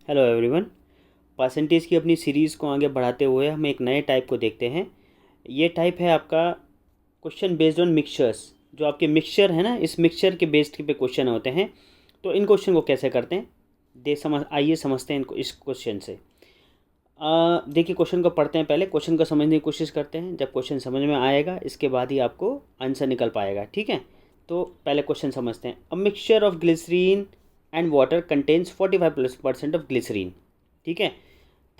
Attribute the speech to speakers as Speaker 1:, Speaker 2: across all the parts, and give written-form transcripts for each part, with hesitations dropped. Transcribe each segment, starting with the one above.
Speaker 1: Hello everyone. Percentage की अपनी series को आगे बढ़ाते हुए हम एक नए टाइप को देखते हैं। ये टाइप है आपका क्वेश्चन बेस्ड ऑन मिक्सचर्स। जो आपके मिक्सचर है ना, इस मिक्सचर के बेस्ड पे क्वेश्चन होते हैं। तो इन क्वेश्चन को कैसे करते हैं आइए समझते हैं इनको इस क्वेश्चन से। देखिए, क्वेश्चन को पढ़ते हैं, पहले क्वेश्चन को समझने की कोशिश करते हैं। जब क्वेश्चन समझ में आएगा इसके बाद ही आपको आंसर निकल पाएगा, ठीक है। तो पहले क्वेश्चन समझते हैं। A mixture of glycerine and water contains 45% of glycerine, ठीक है।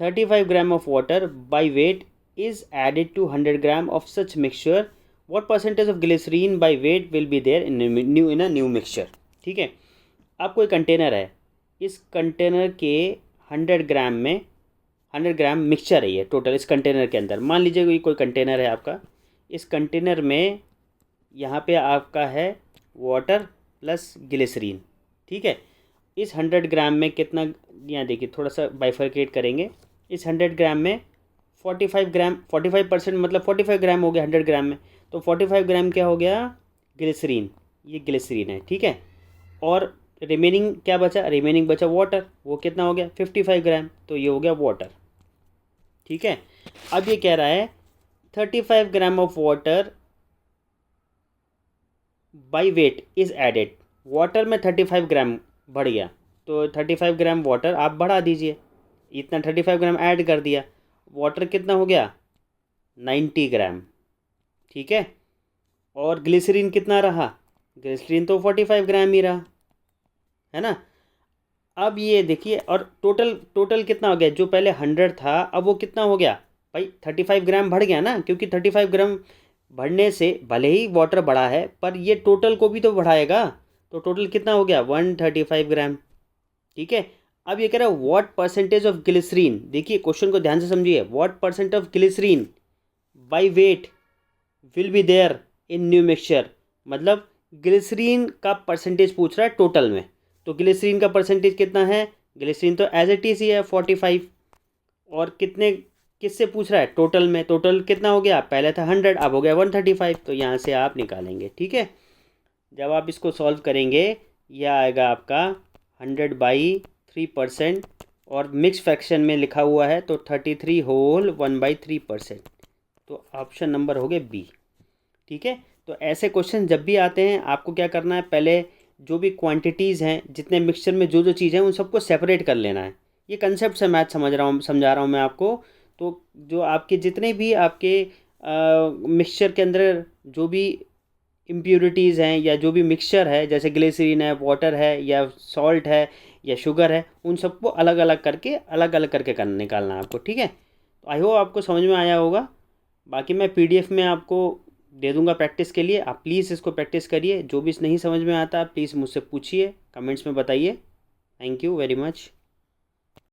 Speaker 1: 35 gram of water by weight is added to 100 gram of such mixture. What percentage of glycerine by weight will be there in a new mixture, ठीक है। अब कोई container है, इस container के 100 ग्राम mixture है ये टोटल इस कंटेनर के अंदर। मान लीजिए कोई कंटेनर है आपका, इस कंटेनर में यहाँ पे आपका है वाटर प्लस ग्लिसरीन, ठीक है। इस 100 ग्राम में कितना, यहाँ देखिए थोड़ा सा बाइफरकेट करेंगे। इस 100 ग्राम में 45 ग्राम, 45% मतलब 45 ग्राम हो गया 100 ग्राम में। तो 45 ग्राम क्या हो गया, ग्लिसरीन, ये ग्लिसरीन है, ठीक है। और रिमेनिंग क्या बचा, रिमेनिंग बचा वाटर, वो कितना हो गया 55 ग्राम, तो ये हो गया वाटर, ठीक है। अब ये कह रहा है 35 gram of water by weight is added. Water में 35 ग्राम बढ़ गया, तो 35 ग्राम वाटर आप बढ़ा दीजिए, इतना 35 ग्राम ऐड कर दिया। वाटर कितना हो गया 90 ग्राम, ठीक है। और ग्लिसरीन कितना रहा, ग्लिसरीन तो 45 ग्राम ही रहा, है ना। अब ये देखिए, और टोटल टोटल कितना हो गया, जो पहले 100 था अब वो कितना हो गया भाई 35 ग्राम बढ़ गया ना, क्योंकि 35 ग्राम बढ़ने से भले ही वाटर बढ़ा है पर ये टोटल को भी तो बढ़ाएगा। तो टोटल कितना हो गया 135 ग्राम, ठीक है। अब ये कह रहा है व्हाट परसेंटेज ऑफ ग्लिसरीन, देखिए क्वेश्चन को ध्यान से समझिए। What percent of glycerine by weight will be there in new mixture, मतलब ग्लिसरीन का परसेंटेज पूछ रहा है टोटल में। तो ग्लिसरीन का परसेंटेज कितना है, ग्लिसरीन तो एज इट इज ही है 45। और कितने किससे पूछ रहा है, टोटल में। टोटल कितना हो गया, पहले था 100 अब हो गया 135, तो यहाँ से आप निकालेंगे, ठीक है। जब आप इसको सॉल्व करेंगे यह आएगा आपका 100/3%, और मिक्स फ्रैक्शन में लिखा हुआ है तो 33 होल 1/3%। तो ऑप्शन नंबर हो गया बी, ठीक है। तो ऐसे क्वेश्चन जब भी आते हैं आपको क्या करना है, पहले जो भी क्वांटिटीज़ हैं, जितने मिक्सचर में जो जो चीज़ें हैं उन सबको सेपरेट कर लेना है। ये कंसेप्ट से मैथ समझा रहा हूँ मैं आपको। तो जो आपके जितने भी आपके मिक्सचर के अंदर जो भी इम्प्योरिटीज़ हैं या जो भी मिक्सचर है, जैसे ग्लिसरीन है, वाटर है, या सॉल्ट है, या शुगर है, उन सबको अलग अलग करके निकालना है आपको, ठीक है। तो आई होप आपको समझ में आया होगा। बाकी मैं पीडीएफ में आपको दे दूंगा प्रैक्टिस के लिए, आप प्लीज़ इसको प्रैक्टिस करिए। जो भी नहीं समझ में आता प्लीज़ मुझसे पूछिए, कमेंट्स में बताइए। Thank you very much.